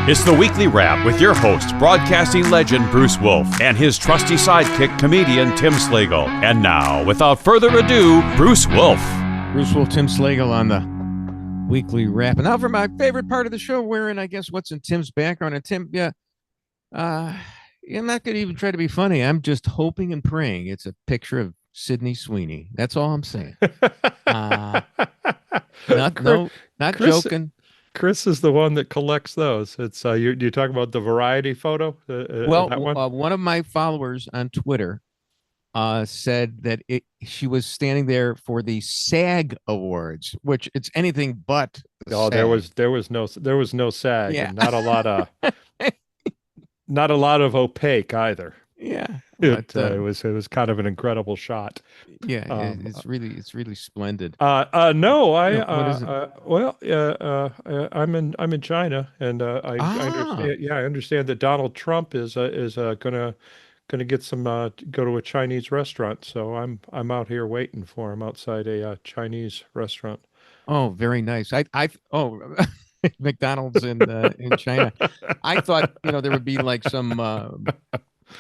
It's the Weekly Wrap with your host, broadcasting legend Bruce Wolf, and his trusty sidekick, comedian Tim Slagle. And now, without further ado, Bruce Wolf. Bruce Wolf, Tim Slagle on the Weekly Wrap. And now for my favorite part of the show, wherein I guess what's in Tim's background. And Tim, I'm not going to even try to be funny. I'm just hoping and praying it's a picture of Sydney Sweeney. That's all I'm saying. Not joking. Chris is the one that collects those. It's you talk about the variety photo. One of my followers on Twitter said that she was standing there for the SAG Awards, which it's anything but. Oh, SAG. there was no SAG, Yeah. and not a lot of opaque either. Yeah, it was kind of an incredible shot. Yeah, it's really splendid. I'm in China, and I understand that Donald Trump is gonna get some go to a Chinese restaurant. So I'm out here waiting for him outside a Chinese restaurant. Oh, very nice. McDonald's in China. I thought there would be like some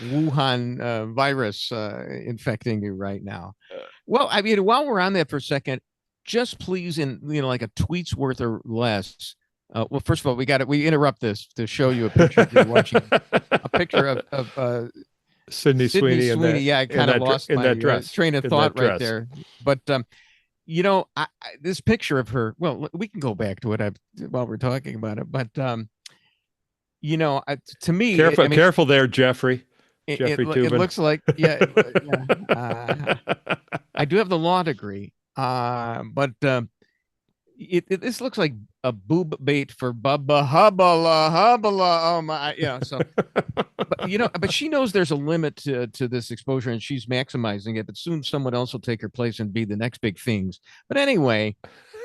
Wuhan virus infecting you right now. Well, I mean, while we're on that for a second, just please, in like a tweet's worth or less. Well, first of all, we interrupt this to show you a picture. You're watching a picture of Sydney Sweeney. Yeah, I kind of lost my train of thought right there. But this picture of her. Well, we can go back to it while we're talking about it. But to me, careful there, Jeffrey. It Tubin. looks like, I do have the law degree, but this looks like a boob bait for Bubba Hubbala. Oh my, So, but she knows there's a limit to this exposure, and she's maximizing it. But soon someone else will take her place and be the next big things. But anyway,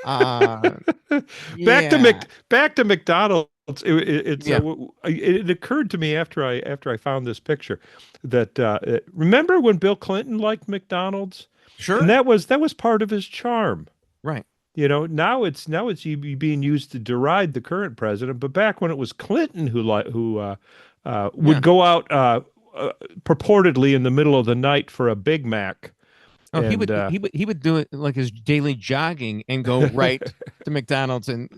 back to McDonald's. It occurred to me after I found this picture that remember when Bill Clinton liked McDonald's? Sure, and that was part of his charm, right? Now it's being used to deride the current president, but back when it was Clinton who would go out purportedly in the middle of the night for a Big Mac. Oh, he would do it like his daily jogging and go right to McDonald's and.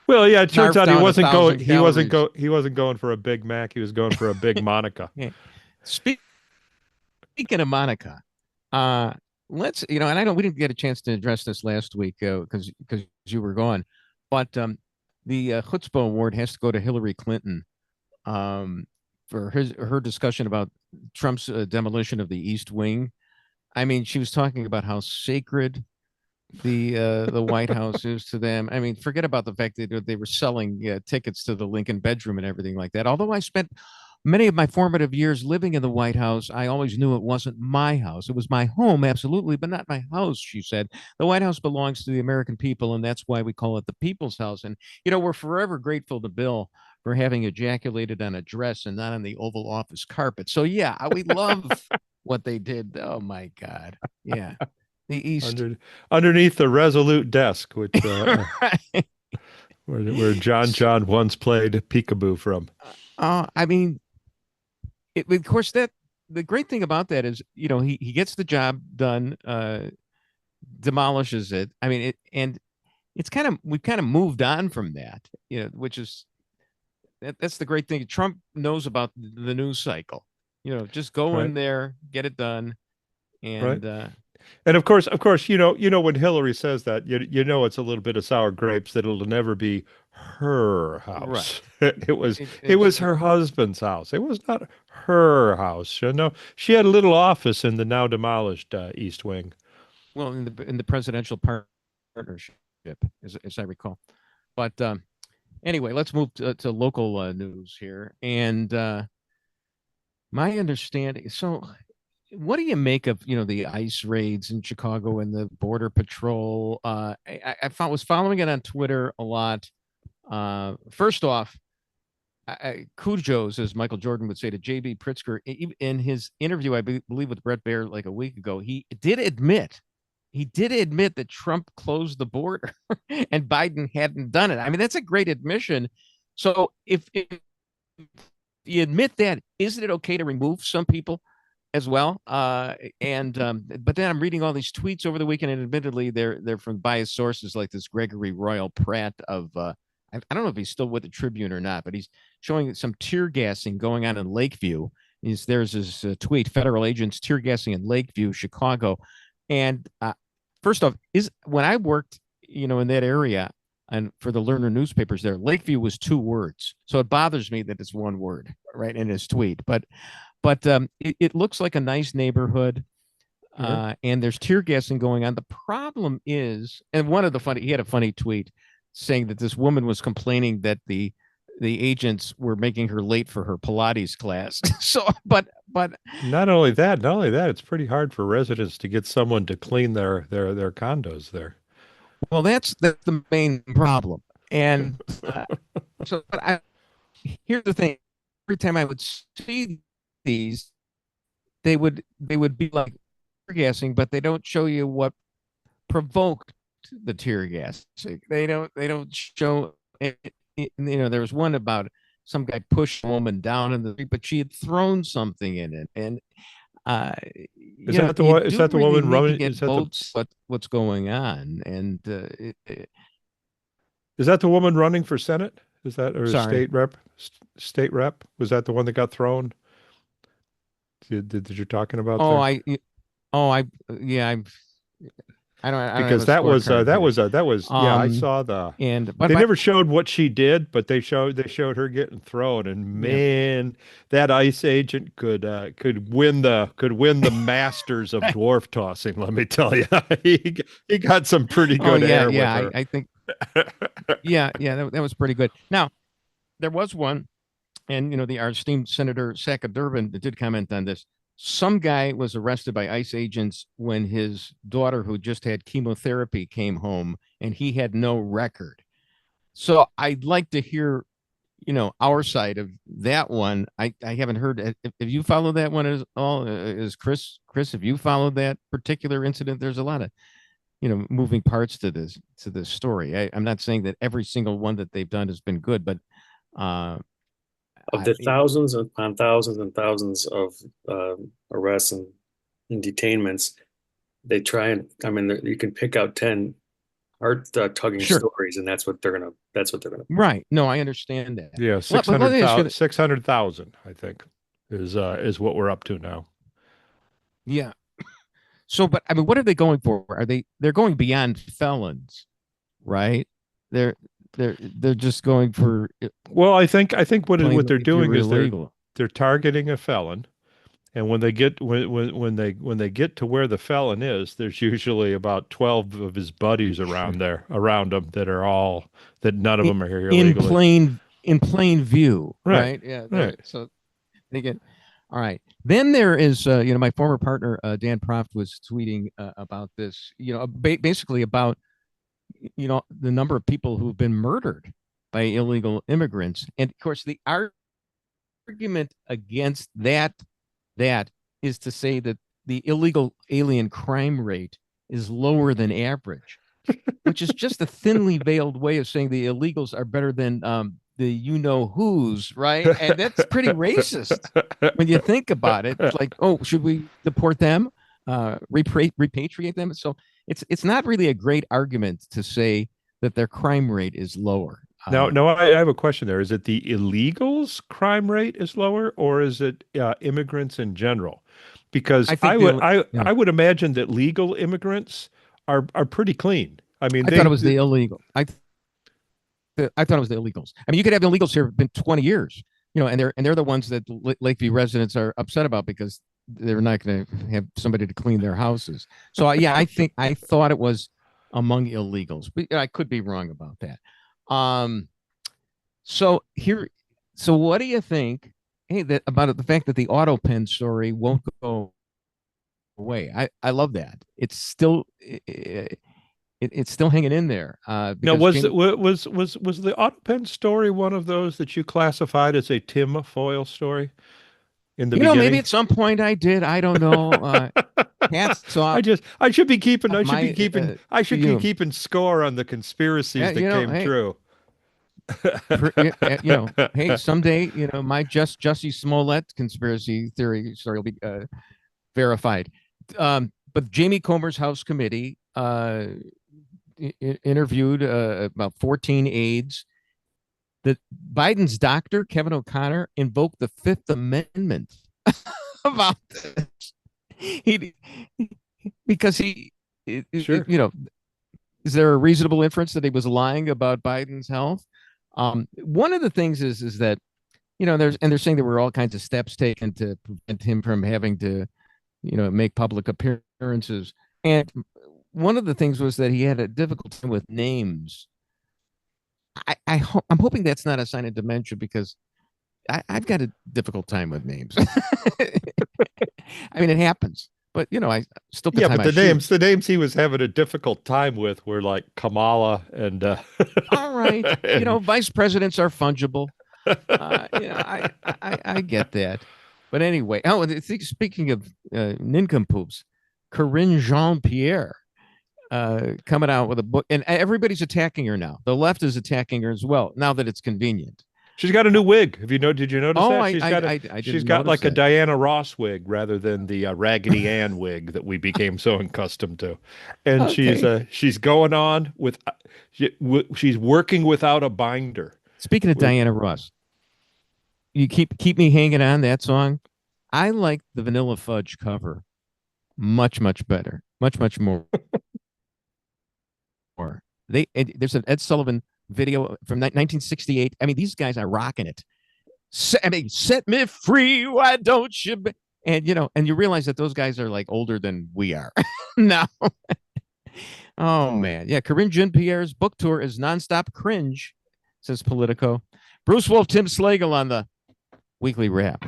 Well, yeah, it turns out he wasn't going for a Big Mac. He was going for a Big Monica. Yeah. Speaking of Monica, let's and we didn't get a chance to address this last week because you were gone, but the Chutzpah Award has to go to Hillary Clinton for her discussion about Trump's demolition of the East Wing. I mean, she was talking about how sacred the White House is to them. I mean, forget about the fact that they were selling tickets to the Lincoln bedroom and everything like that. Although I spent many of my formative years living in the White House, I always knew it wasn't my house. It was my home, absolutely, but not my house, she said. The White House belongs to the American people, and that's why we call it the People's House. And, we're forever grateful to Bill for having ejaculated on a dress and not on the Oval Office carpet. So, yeah, we love what they did. Oh, my God. Yeah. The East underneath the Resolute desk, which where John once played peekaboo from. I mean, of course, that the great thing about that is he gets the job done, demolishes it. I mean, we've kind of moved on from that, which is that's the great thing. Trump knows about the news cycle. Just go in there, get it done, and. Right. And of course, when Hillary says that, it's a little bit of sour grapes that it'll never be her house. Right. It was her husband's house. It was not her house. She had a little office in the now demolished East Wing. Well, in the presidential partnership, as I recall. But anyway, let's move to local news here. And my understanding, so. What do you make of the ICE raids in Chicago and the Border Patrol? I was following it on Twitter a lot. First off, kudos, as Michael Jordan would say, to J.B. Pritzker in his interview, I believe with Brett Baer like a week ago. He did admit that Trump closed the border and Biden hadn't done it. I mean, that's a great admission. So if you admit that, isn't it okay to remove some people as well? But then I'm reading all these tweets over the weekend, and admittedly, they're from biased sources like this Gregory Royal Pratt of I don't know if he's still with the Tribune or not, but he's showing some tear gassing going on in Lakeview. There's his tweet: federal agents tear gassing in Lakeview, Chicago, and first off, is when I worked, in that area. And for the Lerner newspapers there, Lakeview was 2 words. So it bothers me that it's 1 word, right, in his tweet. But it looks like a nice neighborhood, and there's tear gassing going on. The problem is, and he had a funny tweet saying that this woman was complaining that the agents were making her late for her Pilates class. So, but not only that, it's pretty hard for residents to get someone to clean their condos there. Well, that's the main problem. And here's the thing: every time I would see these, they would be like tear gassing, but they don't show you what provoked the tear gas. They don't show it. There was one about some guy pushed a woman down in the street, but she had thrown something in it, and is that the one? Is that the woman running? Is that what's going on? And is that the woman running for Senate? Is that or sorry. state rep? State rep? Was that the one that got thrown? Did you're talking about? I don't because that was I saw they never showed what she did, but they showed her getting thrown, and man, that ICE agent could win the Masters of dwarf tossing. Let me tell you, he got some pretty good air with her. I think that was pretty good. Now there was one, and our esteemed Senator Sack of Durban did comment on this. Some guy was arrested by ICE agents when his daughter, who just had chemotherapy, came home, and he had no record. So I'd like to hear, our side of that one. I haven't heard. Have you followed that one at all? Is Chris, have you followed that particular incident? There's a lot of, moving parts to this story. I'm not saying that every single one that they've done has been good, but of the thousands upon thousands and thousands of arrests and detainments, they try and, you can pick out 10 heart-tugging stories, and that's what they're gonna. Right. No, I understand that. Yeah, 600,000, I think, is what we're up to now. Yeah. So, but what are they going for? They're going beyond felons, right? They're just going for. Well, I think what they're doing is they're targeting a felon, and when they get when they get to where the felon is, there's usually about 12 of his buddies around him that none of them are here illegally. In plain view, right? Yeah, right. So they get. All right. Then there is, my former partner Dan Proft was tweeting about this. Basically about. The number of people who've been murdered by illegal immigrants. And of course, the argument against that is to say that the illegal alien crime rate is lower than average, which is just a thinly veiled way of saying the illegals are better than the who's, right? And that's pretty racist when you think about it. It's like, oh, should we deport them, repatriate them? So it's not really a great argument to say that their crime rate is lower. No, I have a question there. Is it the illegals' crime rate is lower, or is it immigrants in general? Because I would imagine that legal immigrants are pretty clean. I thought it was the illegal. I thought it was the illegals. You could have illegals here been 20 years, and they're the ones that Lakeview residents are upset about because they're not going to have somebody to clean their houses. So I thought it was among illegals, but I could be wrong about that. So what do you think? Hey, about the fact that the auto pen story won't go away. I love that. It's still it's still hanging in there. Now, was the auto pen story one of those that you classified as a Tim Foyle story? In the beginning? Maybe at some point I did. I don't know. I should be keeping score on the conspiracies that came true. Hey, someday, my Jussie Smollett conspiracy theory story will be verified. But Jamie Comer's House Committee interviewed about 14 aides. That Biden's doctor, Kevin O'Connor, invoked the Fifth Amendment about this. Because Sure. Is there a reasonable inference that he was lying about Biden's health? One of the things is that, they're saying there were all kinds of steps taken to prevent him from having to, make public appearances. And one of the things was that he had a difficult time with names. I'm hoping that's not a sign of dementia, because I've got a difficult time with names. I mean, it happens, but I still. Yeah, but the names he was having a difficult time with were like Kamala and. All right, and... vice presidents are fungible. I get that, but anyway. Oh, speaking of nincompoops, Corinne Jean-Pierre. Coming out with a book, and everybody's attacking her now. The left is attacking her as well, now that it's convenient. She's got a new wig. Did you notice that? She's got like a Diana Ross wig rather than the Raggedy Ann wig that we became so accustomed to. And she's going on with, she's working without a binder. Speaking of Diana Ross, you keep me hanging on that song. I like the Vanilla Fudge cover much better, much more. There's an Ed Sullivan video from 1968. I mean, these guys are rocking it. Set me free, why don't you? And you realize that those guys are like older than we are now. Oh man, yeah. Corinne Jean-Pierre's book tour is nonstop cringe, says Politico. Bruce Wolf, Tim Slagle on the Weekly Wrap.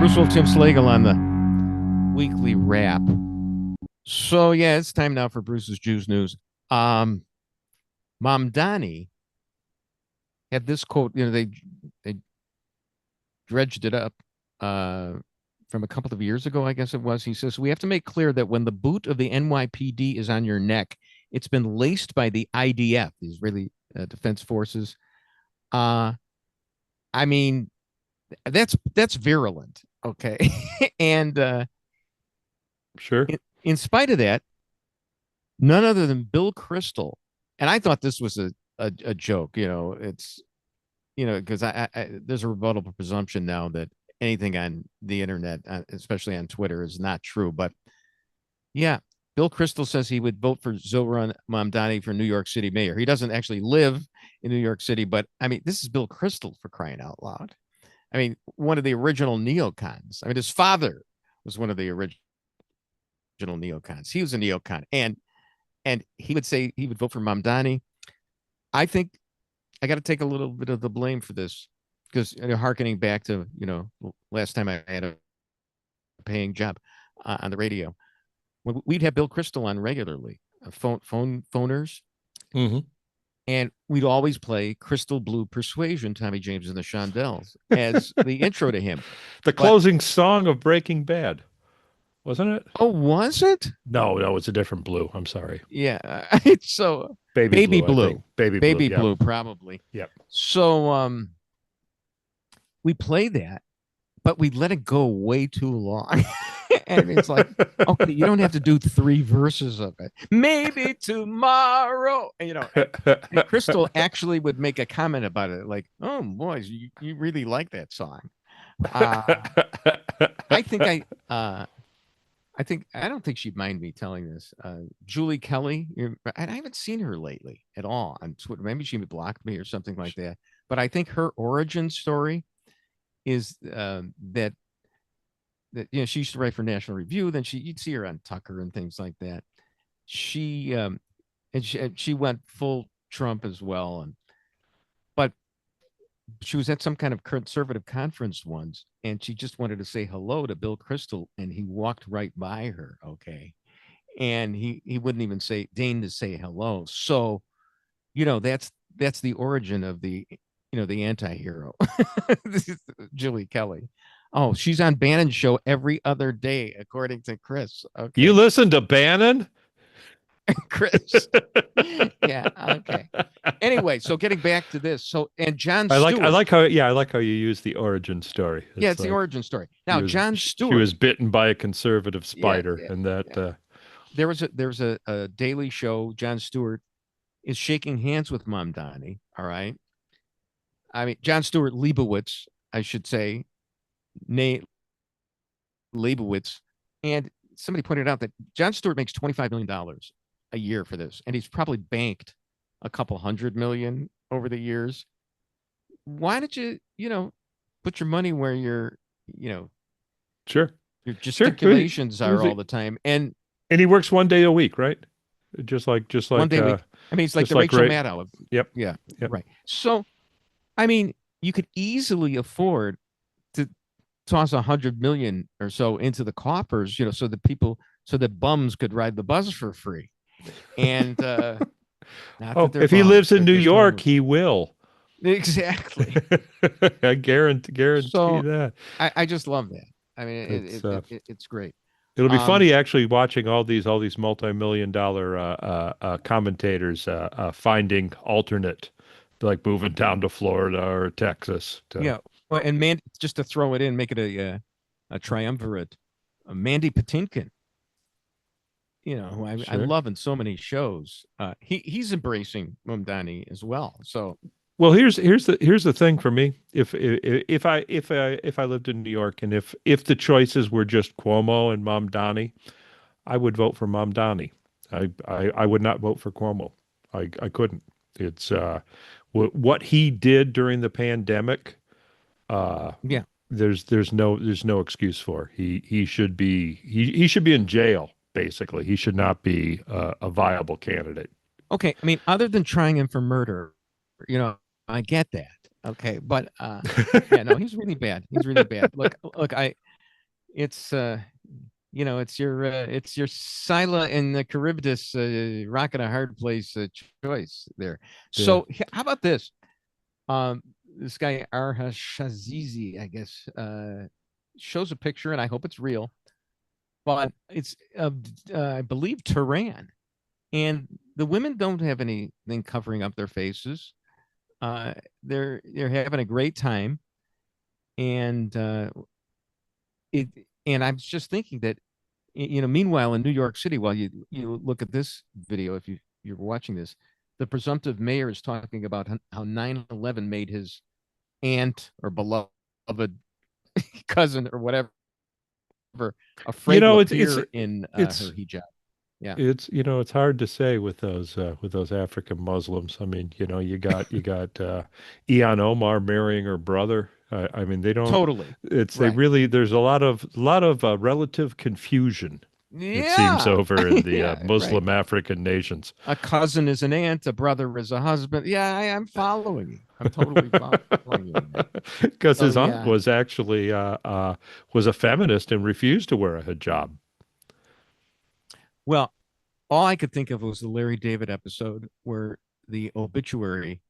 Bruce Wolf, Tim Slagle on the Weekly Wrap. So yeah, it's time now for Bruce's Jews News. Mandami had this quote. They dredged it up from a couple of years ago, I guess it was. He says, "We have to make clear that when the boot of the NYPD is on your neck, it's been laced by the IDF, the Israeli Defense Forces. I mean, that's virulent." Okay. And sure. In spite of that, none other than Bill Kristol, and I thought this was a joke, it's, because I there's a rebuttable presumption now that anything on the internet, especially on Twitter, is not true. But yeah, Bill Kristol says he would vote for Zohran Mamdani for New York City mayor. He doesn't actually live in New York City, but I mean, this is Bill Kristol, for crying out loud. I mean, one of the original neocons. I mean, his father was one of the original neocons. He was a neocon, and he would say he would vote for Mamdani. I think I got to take a little bit of the blame for this, because harkening back to last time I had a paying job on the radio, we'd have Bill Kristol on regularly, phoners. Mm-hmm. And we'd always play Crystal Blue Persuasion, Tommy James and the Shondells, as the intro to him. The closing song of Breaking Bad, wasn't it? Oh, was it? No, it's a different Blue. I'm sorry. Yeah. It's so Baby Blue. Baby Blue, probably. Yep. So we play that, but we let it go way too long. And it's like, okay, you don't have to do 3 verses of it. Maybe tomorrow. And, and Kristol actually would make a comment about it, like, "Oh, boys, you really like that song." I don't think she'd mind me telling this. Julie Kelly, I haven't seen her lately at all on Twitter. Maybe she blocked me or something like that. But I think her origin story is that she used to write for National Review. Then you'd see her on Tucker and things like that. She went full Trump as well, but she was at some kind of conservative conference once, and she just wanted to say hello to Bill Kristol, and he walked right by her. Okay, and he wouldn't even deign to say hello. So, that's the origin of the the anti-hero. This is Julie Kelly. Oh, she's on Bannon's show every other day, according to Chris. Okay. You listen to Bannon? Chris. Yeah. Okay. Anyway, so getting back to this. So, and Jon I Stewart. like how you use the origin story. Yeah, it's like, the origin story. Now, Jon she Stewart. was bitten by a conservative spider, Yeah, and that yeah. There's a Daily Show. Jon Stewart is shaking hands with Mandani. All right. I mean, Jon Stewart Leibowitz, I should say, Nate Leibowitz, and somebody pointed out that Jon Stewart makes $25 million a year for this, and he's probably banked a couple $100 million over the years. Why don't you, put your money where your sure your gesticulations are all the time, and he works 1 day a week, right? Just like 1 day a week. I mean, it's like the Rachel Maddow. Yep. Yeah. Yep. Right. So, I mean, you could easily afford to toss 100 million or so into the coffers, so that bums could ride the bus for free. And if he lives in New York, he will. Exactly. I guarantee that. I just love that. I mean, it's great. It'll be funny actually watching all these multi-million-dollar commentators finding alternate, like moving down to Florida or Texas. Yeah. Well, and just to throw it in, make it a triumvirate. Mandy Patinkin, who I love in so many shows. He's embracing Mandani as well. So, well, here's the thing for me. If I lived in New York, and if the choices were just Cuomo and Mandani, I would vote for Mandani. I would not vote for Cuomo. I couldn't. It's what he did during the pandemic. Yeah. There's no excuse for. He should be in jail. Basically, he should not be a viable candidate. Okay, I mean, other than trying him for murder, I get that. Okay, but yeah, no, he's really bad. He's really bad. Look, it's it's your Scylla and the Charybdis rock in a hard place choice there. So how about this? This guy Shazizi, I guess, shows a picture, and I hope it's real, but it's I believe Tehran, and the women don't have anything covering up their faces. They're having a great time, and and I was just thinking that, meanwhile in New York City, while you look at this video, if you're watching this, the presumptive mayor is talking about how 9/11 made his aunt or beloved cousin or whatever afraid to appear in her hijab. Yeah, it's hard to say with those African Muslims. I mean, you got Ilhan Omar marrying her brother. I mean, they don't totally. There's a lot of relative confusion. It seems over in the Muslim African nations. A cousin is an aunt, a brother is a husband. Yeah, I'm following you. I'm totally following you. Because his aunt was actually was a feminist and refused to wear a hijab. Well, all I could think of was the Larry David episode where the obituary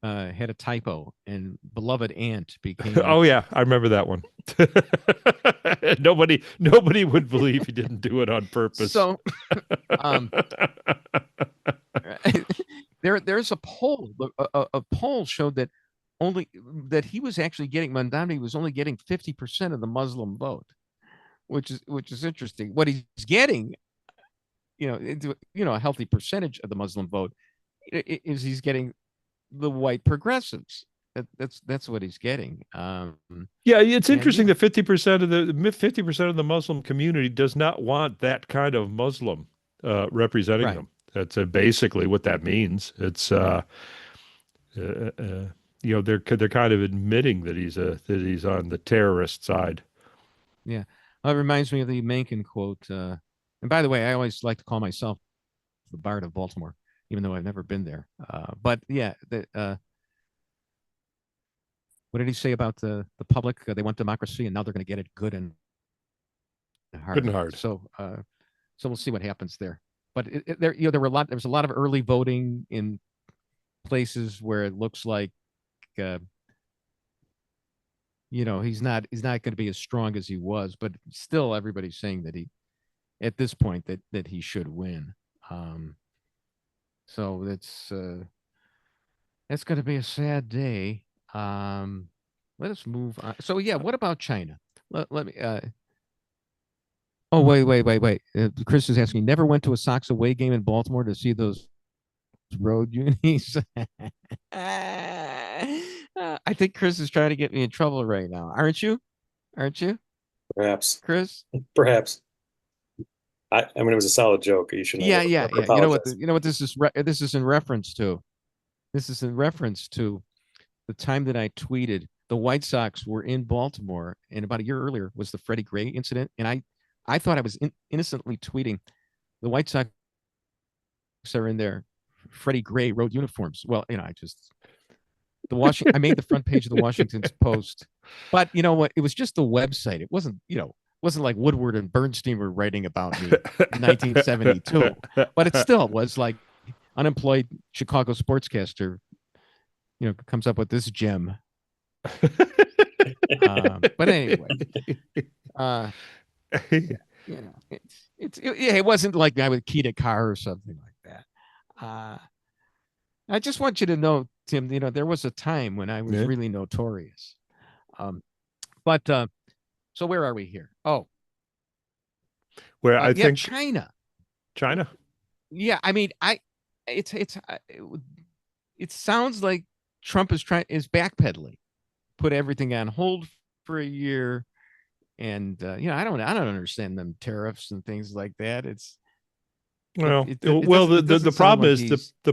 had a typo and beloved aunt became. Oh yeah, I remember that one. Nobody would believe he didn't do it on purpose. So, there's a poll. A poll showed that he was actually getting Mandami was only getting 50% of the Muslim vote, which is interesting. What he's getting, a healthy percentage of the Muslim vote is he's getting the white progressives. That's what he's getting. It's interesting that 50% of the Muslim community does not want that kind of Muslim representing them. That's basically what that means. It's they're kind of admitting that he's on the terrorist side. Yeah, it reminds me of the Mencken quote. And by the way, I always like to call myself the Bard of Baltimore, even though I've never been there. But yeah, what did he say about the public? They want democracy, and now they're going to get it good and hard. Good and hard. So we'll see what happens there. But there was a lot of early voting in places where it looks like he's not going to be as strong as he was, but still everybody's saying that at this point that he should win. So that's going to be a sad day. Let us move on. So yeah, what about China? Let me. Oh wait. Chris is asking. Never went to a Sox away game in Baltimore to see those road unis. I think Chris is trying to get me in trouble right now. Aren't you? Perhaps, Chris? Perhaps. I mean, it was a solid joke. You shouldn't. Yeah. You know what? This is in reference to. This is in reference to the time that I tweeted the White Sox were in Baltimore, and about a year earlier was the Freddie Gray incident, and I thought I was innocently tweeting the White Sox are in their Freddie Gray road uniforms. Well, I made the front page of the Washington Post, but you know what? It was just the website. It wasn't like Woodward and Bernstein were writing about me in 1972, but it still was like unemployed Chicago sportscaster, comes up with this gem. But anyway, it wasn't like I would key to car or something like that. I just want you to know, Tim, there was a time when I was really notorious. But so where are we here? Oh, where I think China. Yeah, I mean, it sounds like Trump is backpedaling, put everything on hold for a year, and I don't understand them tariffs and things like that. The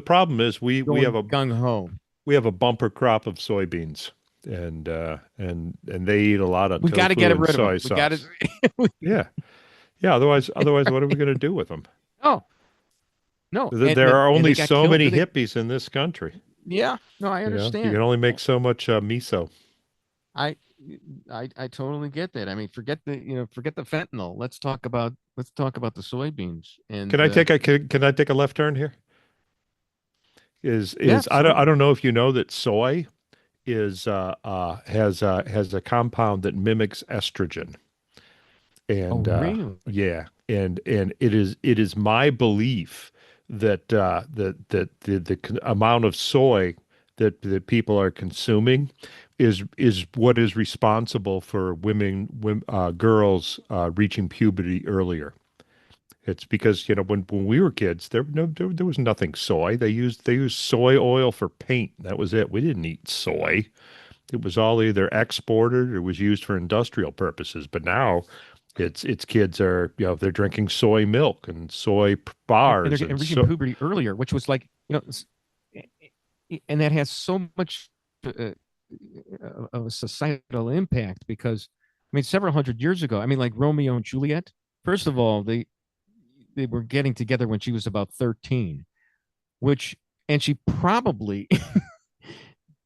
problem is we have a gung ho. We have a bumper crop of soybeans, and they eat a lot of. We got to get rid of them. We got to. Yeah. Otherwise, what are we going to do with them? Oh, no. There are only so many hippies in this country. Yeah. No, I understand. You can only make so much miso. I totally get that. I mean, forget the fentanyl. Let's talk about the soybeans. And can I take a left turn here? I don't know if you know that soy has a compound that mimics estrogen. And really? Yeah, and it is my belief that the amount of soy that people are consuming is what is responsible for girls reaching puberty earlier. It's because when we were kids, there was nothing soy. They used soy oil for paint. That was it. We didn't eat soy. It was all either exported or was used for industrial purposes. But now, it's kids are they're drinking soy milk and soy bars and reaching puberty earlier, which was like and that has so much of a societal impact because I mean several hundred years ago, I mean like Romeo and Juliet. First of all, they were getting together when she was about 13, and she probably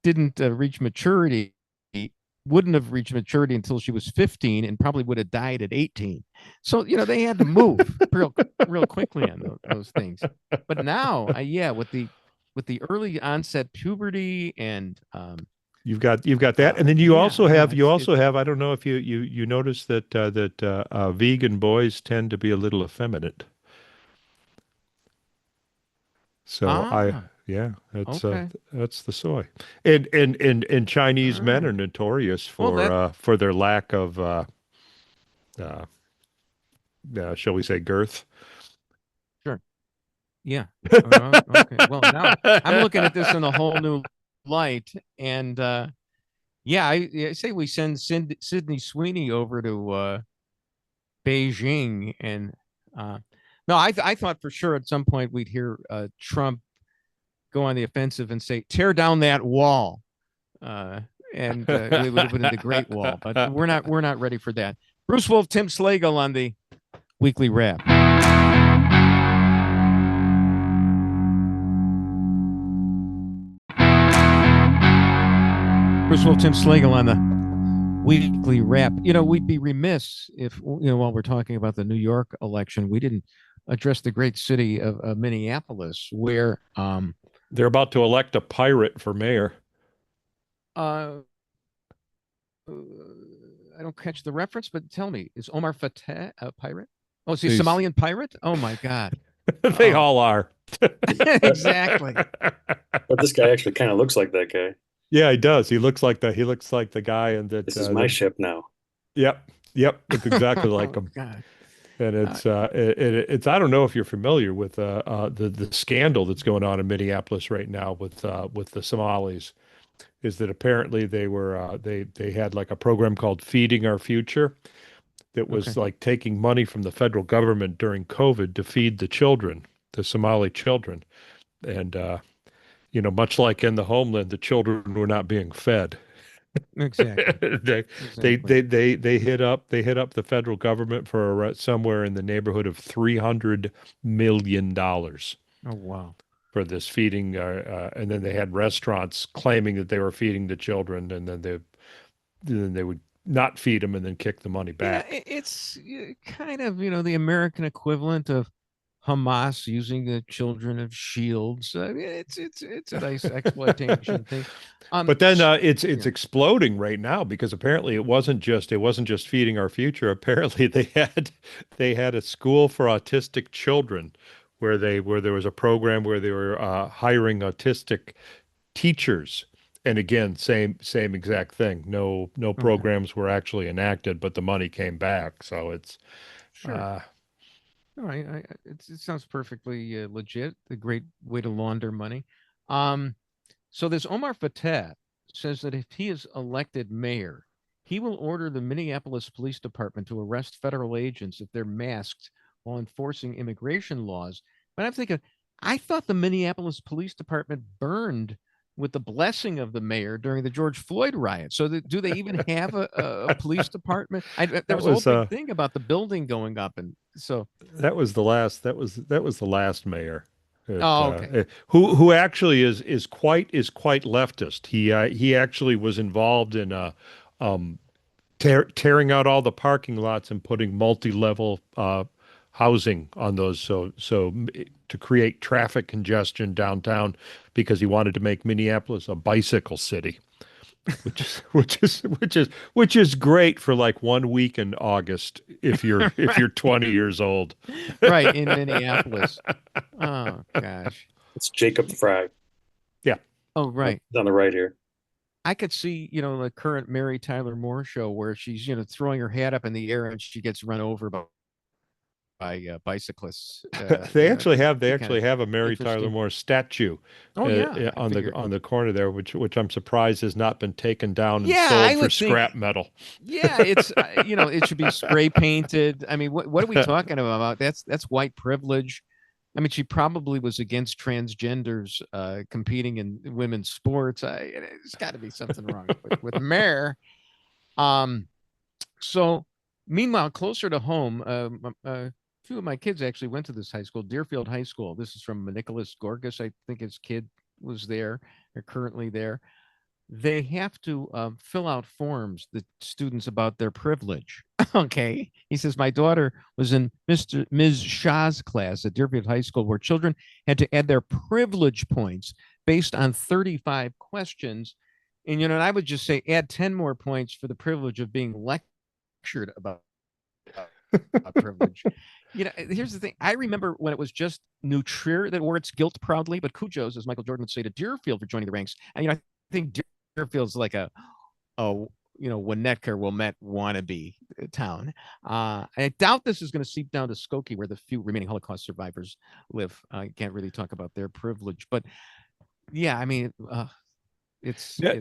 didn't reach maturity. Wouldn't have reached maturity until she was 15 and probably would have died at 18. So, they had to move real quickly on those things. But now, with the early onset puberty and you've got that, and then you also have I don't know if you notice that vegan boys tend to be a little effeminate. So that's the soy, and Chinese men are notorious for their lack of shall we say girth? Sure. Yeah. Okay. Well, now I'm looking at this in a whole new light, and I say we send Sydney Sweeney over to Beijing, and no, I thought for sure at some point we'd hear Trump go on the offensive and say, "Tear down that wall," and we would have been the Great Wall. But we're not ready for that. Bruce Wolf, Tim Slagle on the Weekly Wrap. Bruce Wolf, Tim Slagle on the Weekly Wrap. We'd be remiss if while we're talking about the New York election, we didn't address the great city of Minneapolis, where they're about to elect a pirate for mayor. I don't catch the reference, but tell me, is Omar Fateh a pirate? Oh, is he a He's- Somalian pirate? Oh my God. They all are. Exactly. But this guy actually kind of looks like that guy. Yeah, he does. He looks like the guy, and that This is my ship now. Yep, looks exactly like him. God. And it's I don't know if you're familiar with the scandal that's going on in Minneapolis right now with the Somalis, is that apparently they had like a program called Feeding Our Future that was like taking money from the federal government during COVID to feed the children, the Somali children, and much like in the homeland, the children were not being fed. Exactly. They hit up the federal government for somewhere in the neighborhood of $300 million Oh wow. for this feeding, and then they had restaurants claiming that they were feeding the children, and then they would not feed them and then kick the money back. Yeah, it's kind of the American equivalent of Hamas using the children of shields. I mean, it's a nice exploitation thing. But then it's exploding right now, because apparently it wasn't just Feeding Our Future. Apparently they had a school for autistic children where there was a program where they were hiring autistic teachers. And again, same exact thing. No programs were actually enacted, but the money came back. So it's sure. No, it sounds perfectly legit. A great way to launder money. So this Omar Fateh says that if he is elected mayor, he will order the Minneapolis Police Department to arrest federal agents if they're masked while enforcing immigration laws. But I'm thinking, I thought the Minneapolis Police Department burned with the blessing of the mayor during the George Floyd riot. So do they even have a police department? There was a whole big thing about the building going up, and so that was the last mayor. Okay. Who actually is quite leftist. He actually was involved in tearing out all the parking lots and putting multi-level housing on those, so to create traffic congestion downtown, because he wanted to make Minneapolis a bicycle city, which is great for like 1 week in August if you're 20 years old. Right, in Minneapolis. Oh gosh. It's Jacob Frag. Yeah. Oh right. He's on the right here. I could see, the current Mary Tyler Moore show where she's, throwing her hat up in the air and she gets run over by bicyclists. They actually have a Mary Tyler Moore statue on the corner there, which I'm surprised has not been taken down and sold for scrap metal. Yeah, it's it should be spray painted. I mean, what are we talking about? That's white privilege. I mean, she probably was against transgenders competing in women's sports. There's got to be something wrong with Mayor. So meanwhile, closer to home, two of my kids actually went to this high school, Derrfield High School. This is from Nicholas Gorgas. I think his kid was there, or currently there. They have to fill out forms, the students, about their privilege. Okay. He says, my daughter was in Ms. Shah's class at Derrfield High School, where children had to add their privilege points based on 35 questions. And, and I would just say add 10 more points for the privilege of being lectured about privilege. Here's the thing. I remember when it was just New Trier that wore its guilt proudly, but Cujo's, as Michael Jordan would say, to Deerfield for joining the ranks. And I think Deerfield's like a Winnetka or Wilmette wannabe town. I doubt this is going to seep down to Skokie, where the few remaining Holocaust survivors live. I can't really talk about their privilege, but yeah, I mean,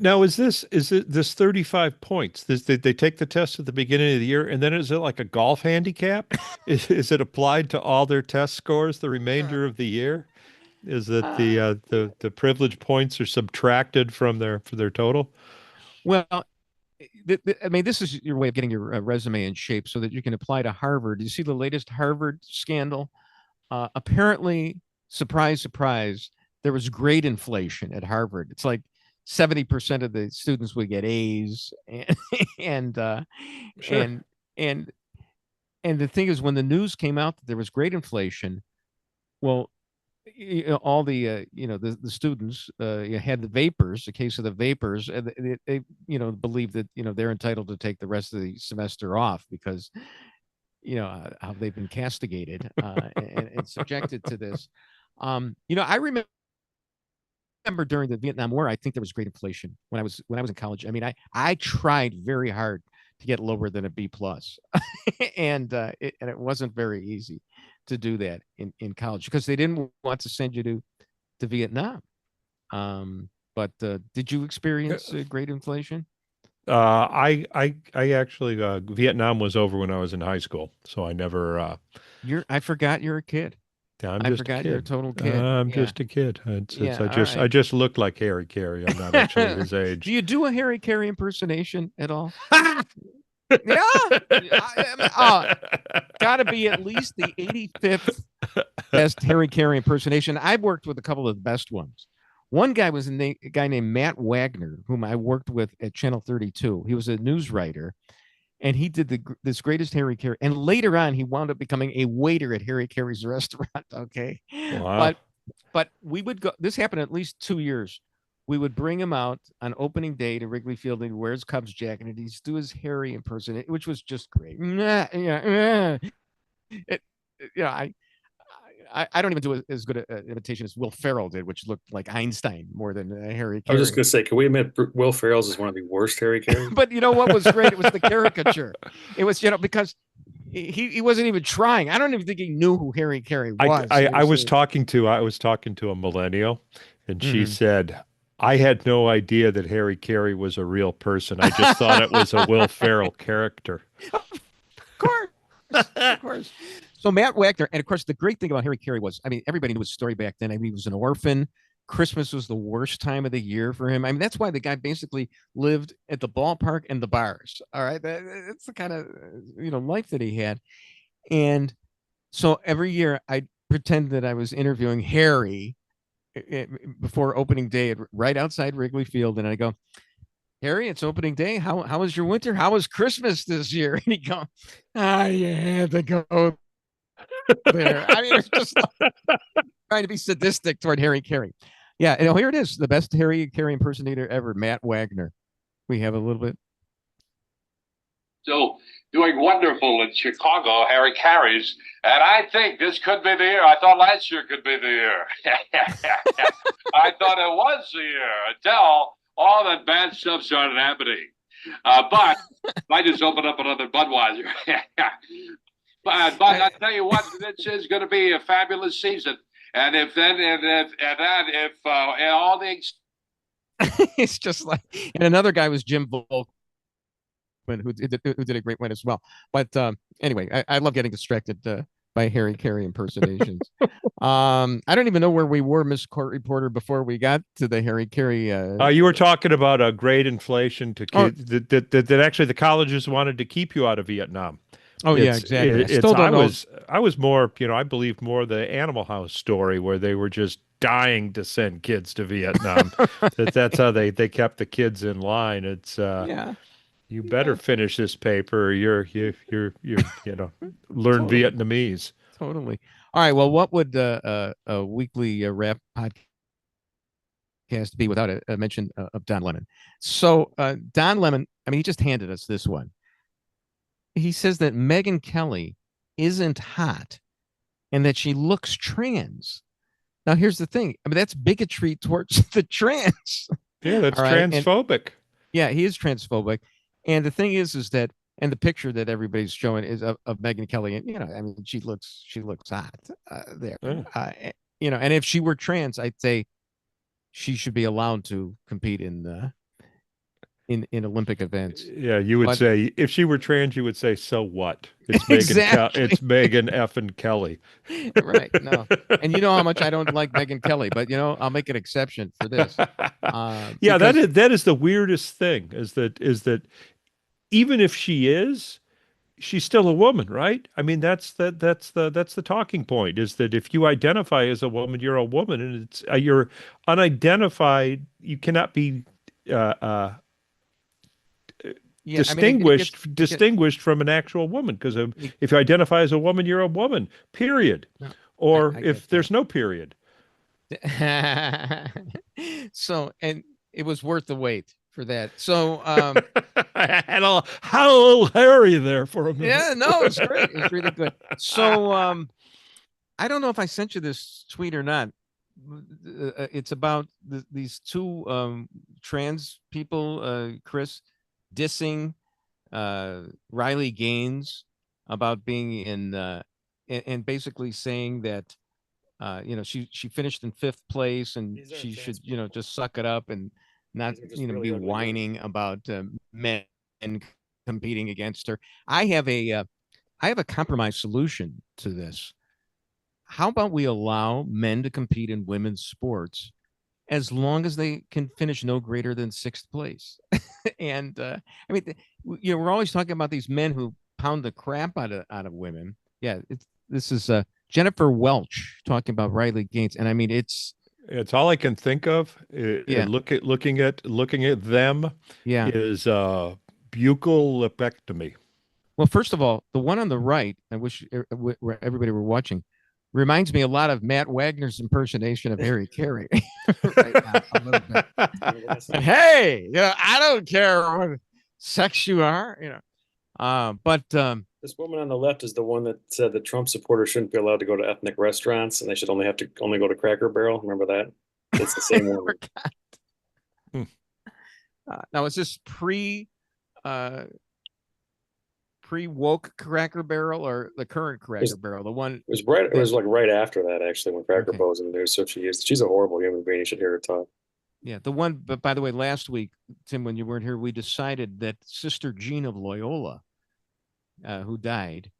now is it this 35 points? They take the test at the beginning of the year, and then is it like a golf handicap? is it applied to all their test scores the remainder of the year? Is that the privilege points are subtracted from their total? Well, I mean, this is your way of getting your resume in shape so that you can apply to Harvard. You see the latest Harvard scandal? Apparently, surprise, surprise, there was grade inflation at Harvard. It's like 70% of the students would get A's, and Sure. and the thing is, when the news came out that there was grade inflation, well, all the the students had the vapors, a case of the vapors, and they believe that they're entitled to take the rest of the semester off because how they've been castigated and subjected to this. I remember during the Vietnam War, I think there was great inflation when I was in college. I mean, I tried very hard to get lower than a B plus, and it wasn't very easy to do that in college because they didn't want to send you to Vietnam. But did you experience great inflation? I actually Vietnam was over when I was in high school, so I never. I forgot you're a kid. I forgot you're a total kid. I'm just a kid. I just look like Harry Carey. I'm not actually his age. Do you do a Harry Carey impersonation at all? Yeah, got to be at least the 85th best Harry Carey impersonation. I've worked with a couple of the best ones. One guy was a guy named Matt Wagner, whom I worked with at Channel 32. He was a news writer, and he did this greatest Harry Carey. And later on, he wound up becoming a waiter at Harry Carey's restaurant. Okay, wow. But we would go. This happened at least 2 years. We would bring him out on opening day to Wrigley Field, and he wears Cubs jacket, and he'd do his Harry impersonation, which was just great. I don't even do as good an imitation as Will Ferrell did, which looked like Einstein more than Harry Carey. I was just going to say, can we admit Will Ferrell's is one of the worst Harry Carey? But you know what was great? It was the caricature. It was, because he wasn't even trying. I don't even think he knew who Harry Carey was. I was talking to a millennial, and she said, I had no idea that Harry Carey was a real person. I just thought it was a Will Ferrell character. Of course. Of course. So Matt Wagner, and of course, the great thing about Harry Carey was, I mean, everybody knew his story back then. I mean, he was an orphan. Christmas was the worst time of the year for him. I mean, that's why the guy basically lived at the ballpark and the bars. All right. That's the kind of, life that he had. And so every year I'd pretend that I was interviewing Harry before opening day right outside Wrigley Field. And I go, Harry, it's opening day. How was your winter? How was Christmas this year? And he go, you had to go there. I mean, it's just trying to be sadistic toward Harry Carey. Yeah, and here it is, the best Harry Carey impersonator ever, Matt Wagner. We have a little bit. So doing wonderful in Chicago, Harry Carey's, and I think this could be the year. I thought last year could be the year. I thought it was the year until all that bad stuff started happening. But I just opened up another Budweiser. But I tell you what, this is going to be a fabulous season. And if all the it's just like, and another guy was Jim Volkman, who did a great one as well. But anyway, I love getting distracted by Harry Carey impersonations. I don't even know where we were, Miss Court Reporter, before we got to the Harry Carey. You were talking about a great inflation to kids that actually the colleges wanted to keep you out of Vietnam. Oh, yeah, exactly. I was more, I believed more the Animal House story where they were just dying to send kids to Vietnam. That's how they kept the kids in line. It's you better finish this paper or you're learn Vietnamese. Totally. All right. Well, what would a weekly rap podcast be without a mention of Don Lemon? So Don Lemon, I mean, he just handed us this one. He says that Megyn Kelly isn't hot and that she looks trans. Now, here's the thing. I mean, that's bigotry towards the trans. Yeah, that's transphobic. And, he is transphobic. And the thing is that, and the picture that everybody's showing is of Megyn Kelly. And, I mean, she looks hot there. Yeah. And if she were trans, I'd say she should be allowed to compete in Olympic events. Yeah, you would say if she were trans, you would say, so what? It's Exactly. It's Megyn effing Kelly. Right. No. And you know how much I don't like Megyn Kelly, but I'll make an exception for this. That is the weirdest thing is that even if she's still a woman, right? I mean, that's the talking point is that if you identify as a woman, you're a woman, and it's you're unidentified. You cannot be distinguished from an actual woman, because if you identify as a woman, you're a woman, period. No, or if there's no period. So, and it was worth the wait for that. So, I had a little Harry there for a minute. yeah, no, it's great. It's really good. So, I don't know if I sent you this tweet or not. It's about these two trans people, Chris, dissing Riley Gaines about being in and basically saying that she finished in 5th place and she should just suck it up and not really be whining about men competing against her. I have a compromise solution to this. How about we allow men to compete in women's sports as long as they can finish no greater than 6th place? And I mean, we're always talking about these men who pound the crap out of women. Yeah, this is Jennifer Welch talking about Riley Gaines, and I mean, it's all I can think of. Yeah. Looking at them. Yeah. Is buccal lipectomy. Well, first of all, the one on the right, I wish everybody were watching, reminds me a lot of Matt Wagner's impersonation of Harry Carey. Right now, a little bit. Hey, I don't care what sex you are, but this woman on the left is the one that said that Trump supporters shouldn't be allowed to go to ethnic restaurants and they should only go to Cracker Barrel. Remember that? It's the same one. Now, is this pre-woke Cracker Barrel or the current Cracker Barrel? The one it was right. It was like right after that, actually, when Cracker Barrel was in there. So she's a horrible human being. You should hear her talk. Yeah, the one. But by the way, last week, Tim, when you weren't here, we decided that Sister Jean of Loyola, who died,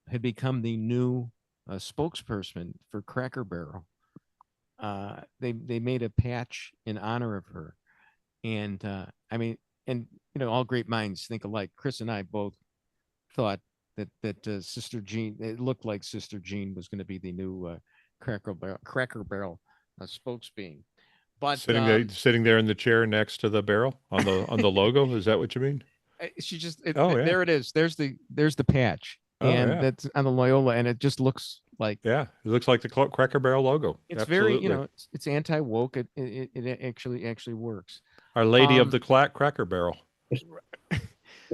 had become the new spokesperson for Cracker Barrel. They made a patch in honor of her, and I mean, and all great minds think alike. Chris and I both thought that Sister Jean, it looked like Sister Jean was going to be the new Cracker Barrel spokesbeing. But sitting there in the chair next to the barrel on the logo. Is that what you mean? She just there it is. There's the patch, and that's on the Loyola, and it just looks like it looks like the Cracker Barrel logo. It's Absolutely. Very it's anti-woke. It actually works. Our Lady of the Cracker Barrel.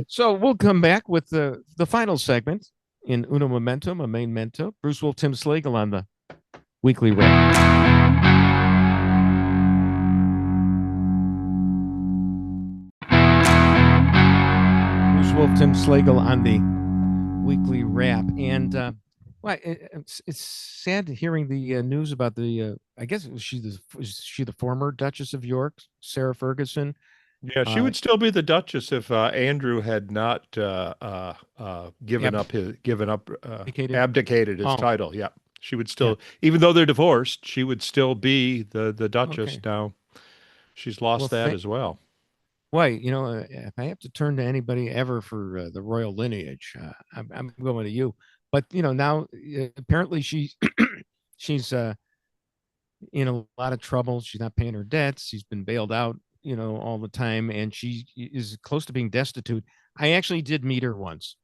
So we'll come back with the final segment in Uno Momento, a main mento. Bruce Wolf, Tim Slagle on the Weekly Wrap. Bruce Wolf, Tim Slagle on the Weekly Wrap. And it's sad hearing the news about the, I guess was she the former Duchess of York, Sarah Ferguson? Yeah, she would still be the Duchess if Andrew had not abdicated his title. Yeah, she would still, even though they're divorced, she would still be the Duchess. Now she's lost that as well. Why, if I have to turn to anybody ever for the royal lineage, I'm going to you. But now apparently she's in a lot of trouble. She's not paying her debts. She's been bailed out all the time, and she is close to being destitute. I actually did meet her once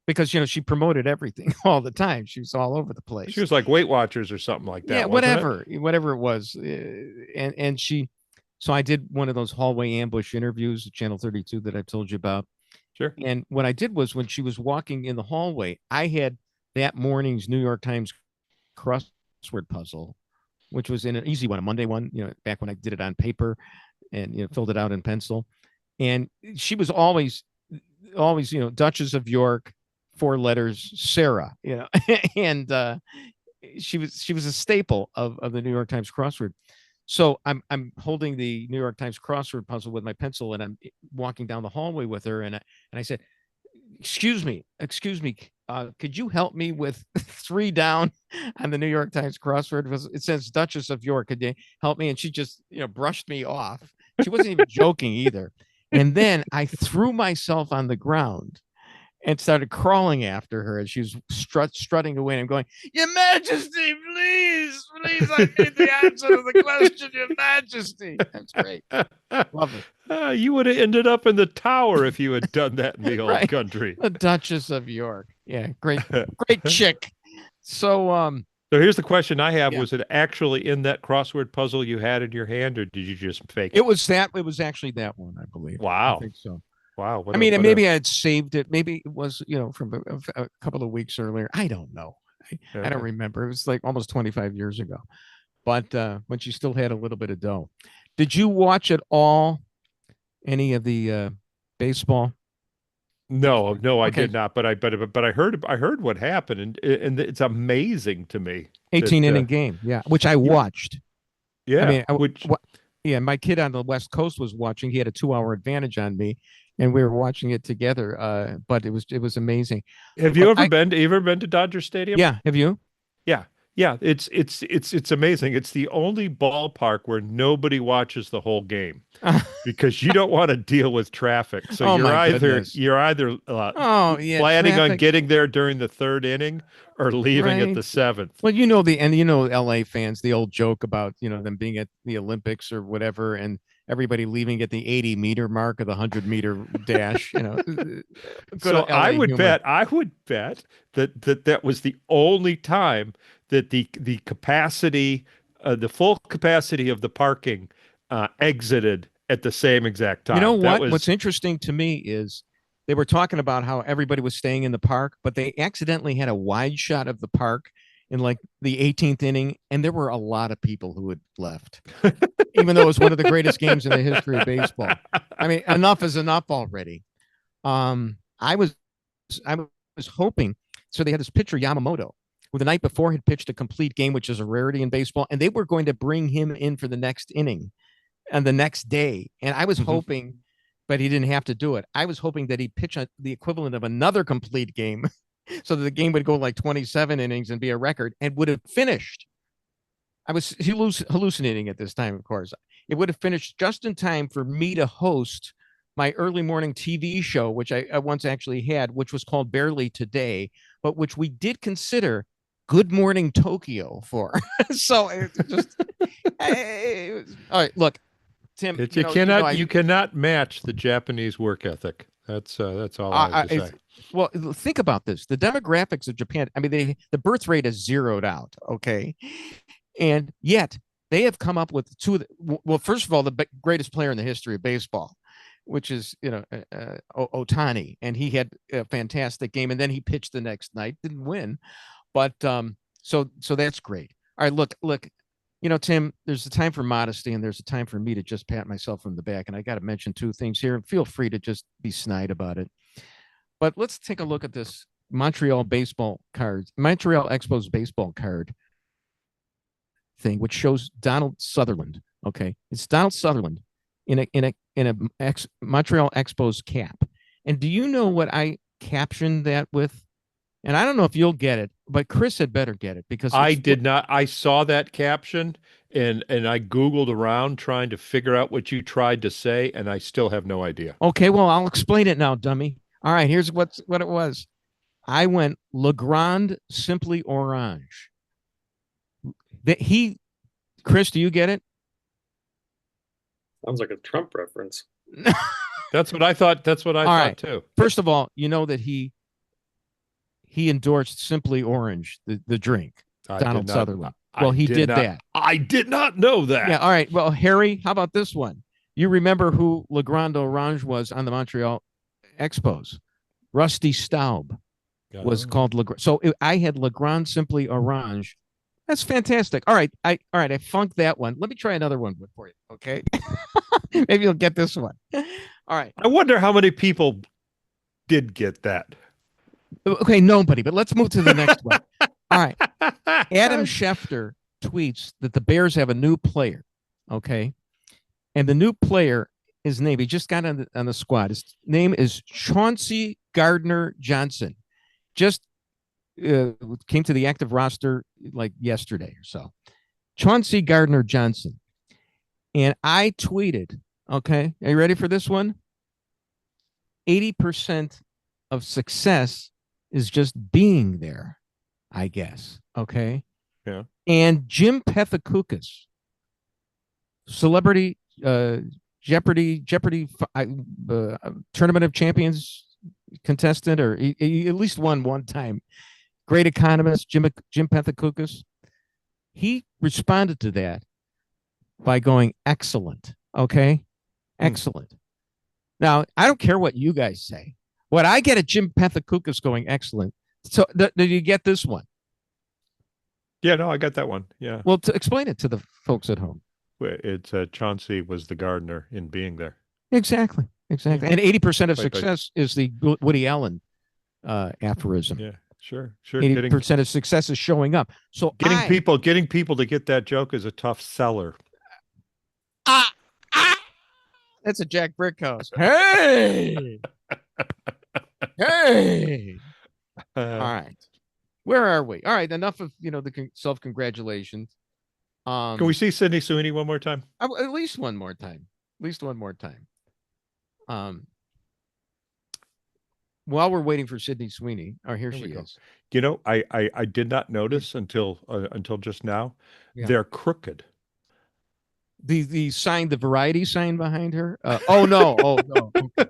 because she promoted everything all the time. She was all over the place. She was like Weight Watchers or something like that. Yeah, whatever it was. And so I did one of those hallway ambush interviews at Channel 32 that I told you about. Sure. And what I did was, when she was walking in the hallway, I had that morning's New York Times crossword puzzle, which was in an easy one, a Monday one, back when I did it on paper and filled it out in pencil. And she was always Duchess of York, 4 letters, Sarah, and she was a staple of the New York Times crossword. So I'm holding the New York Times crossword puzzle with my pencil, and I'm walking down the hallway with her, and I said, excuse me, could you help me with 3 down on the New York Times crossword? It says Duchess of York. Could you help me? And she just brushed me off. She wasn't even joking either. And then I threw myself on the ground and started crawling after her as she was strutting away. And I'm going, Your Majesty, please, I need the answer to the question, Your Majesty. That's great. Love it. You would have ended up in the Tower if you had done that in the old country. The Duchess of York. Yeah, great chick. So So here's the question I have. Yeah. Was it actually in that crossword puzzle you had in your hand, or did you just fake it? It was actually that one, I believe. Wow. I think so. Wow. I mean, maybe I had saved it. Maybe it was, from a couple of weeks earlier. I don't know. I don't remember. It was like almost 25 years ago. But when she still had a little bit of dough. Did you watch at all any of the baseball? No, I Okay. did not. But I heard what happened, and it's amazing to me. 18 inning game, yeah, which I watched. Yeah, I mean, my kid on the West Coast was watching. He had a 2-hour advantage on me, and we were watching it together. But it was amazing. Have you ever been to Dodger Stadium? Yeah, have you? Yeah, it's amazing. It's the only ballpark where nobody watches the whole game because you don't want to deal with traffic. So you're either planning on getting there during the third inning or leaving at the seventh. Well, LA fans, the old joke about, them being at the Olympics or whatever, and everybody leaving at the 80-meter mark of the 100-meter dash. So I would bet that was the only time that the capacity, the full capacity of the parking exited at the same exact time. You know what? What's interesting to me is they were talking about how everybody was staying in the park, but they accidentally had a wide shot of the park in like the 18th inning, and there were a lot of people who had left, even though it was one of the greatest games in the history of baseball. I mean, enough is enough already. I was hoping. So they had this pitcher Yamamoto, who the night before had pitched a complete game, which is a rarity in baseball, and they were going to bring him in for the next inning and the next day. And I was hoping, but he didn't have to do it. I was hoping that he'd pitch the equivalent of another complete game so that the game would go like 27 innings and be a record and would have finished. I was hallucinating at this time, of course. It would have finished just in time for me to host my early morning TV show, which I once actually had, which was called Barely Today, but which we did consider Good Morning Tokyo for. So it just all right. Look, Tim, you cannot match the Japanese work ethic. That's all I have to say. Well, think about this: the demographics of Japan. I mean, the birth rate is zeroed out. Okay, and yet they have come up with well, first of all, the greatest player in the history of baseball, which is Ohtani, and he had a fantastic game, and then he pitched the next night, didn't win, but so that's great. All right, look, Tim, there's a time for modesty, and there's a time for me to just pat myself on the back, and I got to mention two things here, and feel free to just be snide about it. But let's take a look at this Montreal Expos baseball card thing, which shows Donald Sutherland. Okay, it's Donald Sutherland in a Montreal Expos cap. And do you know what I captioned that with? And I don't know if you'll get it, but Chris had better get it because I did not. I saw that caption and I Googled around trying to figure out what you tried to say, and I still have no idea. Okay, well, I'll explain it now, dummy. All right, here's what it was. I went Legrand Simply Orange. Chris, do you get it? Sounds like a Trump reference. That's what I thought. That's what I thought too. First of all, you know that he endorsed Simply Orange, the drink, Donald Sutherland. Well, he did that. I did not know that. Yeah. All right. Well, Harry, how about this one? You remember who Legrand Orange was on the Montreal Expos? Rusty Staub was called Legrand. So I had Legrand Simply Orange. That's fantastic. All right. I funked that one. Let me try another one for you. Okay. Maybe you'll get this one. All right. I wonder how many people did get that. Okay, nobody, but let's move to the next one. All right. Adam Schefter tweets that the Bears have a new player. Okay. And the new player, his name, he just got on the squad. His name is Chauncey Gardner-Johnson. Just came to the active roster like yesterday or so. Chauncey Gardner-Johnson. And I tweeted, okay, are you ready for this one? 80% of success is just being there, I guess. Okay. Yeah. And Jim Pethokoukis, celebrity Jeopardy Tournament of Champions contestant, or he at least won one time. Great economist, Jim Pethokoukis. He responded to that by going, excellent. Okay. Excellent. Now, I don't care what you guys say. What I get at Jim Pethokoukis going, excellent. So did you get this one? Yeah, no, I got that one. Yeah. Well, to explain it to the folks at home. It's Chauncey was the gardener in being there. Exactly. Exactly. And 80% of Right, success is the Woody Allen aphorism. Yeah, sure. 80% of success is showing up. So getting people to get that joke is a tough seller. That's a Jack Brickhouse. Hey, hey. All right, where are we? All right, enough of the self-congratulations. Can we see Sydney Sweeney one more time? At least one more time. At least one more time. While we're waiting for Sydney Sweeney, here she is. You know, I did not notice until just now. Yeah. They're crooked. The sign, the variety sign behind her. Oh no! Okay.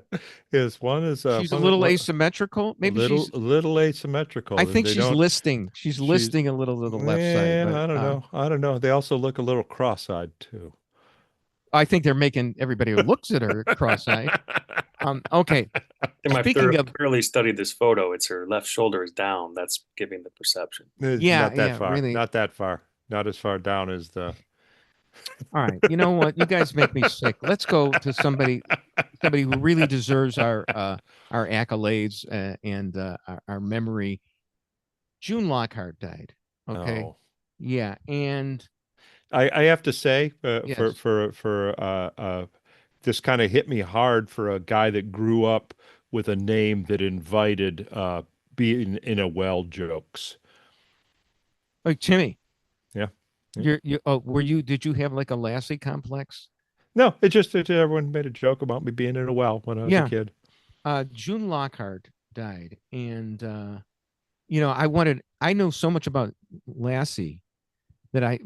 Is one is she's a little asymmetrical. Maybe she's a little asymmetrical. I think she's listing. She's listing a little to the left side. But, I don't know. I don't know. They also look a little cross-eyed too. I think they're making everybody who looks at her cross-eyed. Okay. Speaking of, thoroughly studied this photo. It's her left shoulder is down. That's giving the perception. Not that far. Really. Not that far. Not as far down as the. All right. You know what? You guys make me sick. Let's go to somebody who really deserves our accolades and our memory. June Lockhart died. Okay. Oh. Yeah, and I have to say, yes. for this kind of hit me hard for a guy that grew up with a name that invited being in a well jokes. Like Timmy. Yeah. Did you have like a Lassie complex? No, it just everyone made a joke about me being in a well when I was a kid. June Lockhart died, and I know so much about Lassie that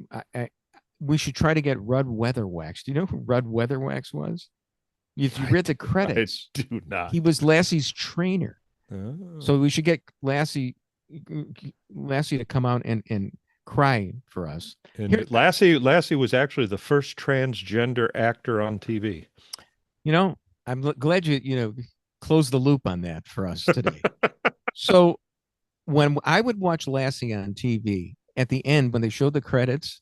we should try to get Rudd Weatherwax. Do you know who Rudd Weatherwax was? If you read the credits, I do not. He was Lassie's trainer. Oh. So we should get Lassie to come out and cry for us. And Lassie was actually the first transgender actor on TV. I'm glad you closed the loop on that for us today. So when I would watch Lassie on TV, at the end, when they showed the credits,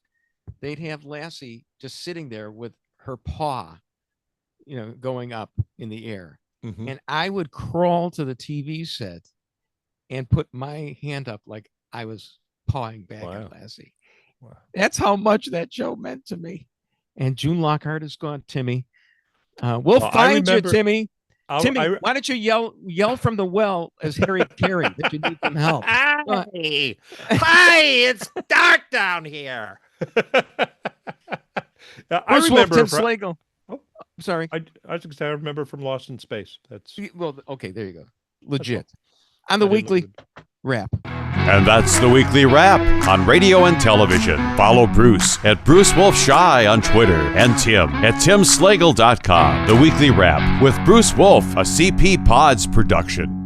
they'd have Lassie just sitting there with her paw, going up in the air. Mm-hmm. And I would crawl to the TV set and put my hand up like I was pawing back at Lassie. Wow. That's how much that show meant to me. And June Lockhart is gone, Timmy. We'll find you, Timmy. Timmy, why don't you yell from the well as Harry Carey that you need some help? Hi, it's dark down here. I remember Tim Slagle. Oh, sorry. I remember from Lost in Space. Okay, there you go. Legit. On the weekly wrap. And that's the weekly wrap on radio and television. Follow Bruce at Bruce Wolf Shy on Twitter and Tim at timslagle.com. The weekly wrap with Bruce Wolf, a CP Pods production.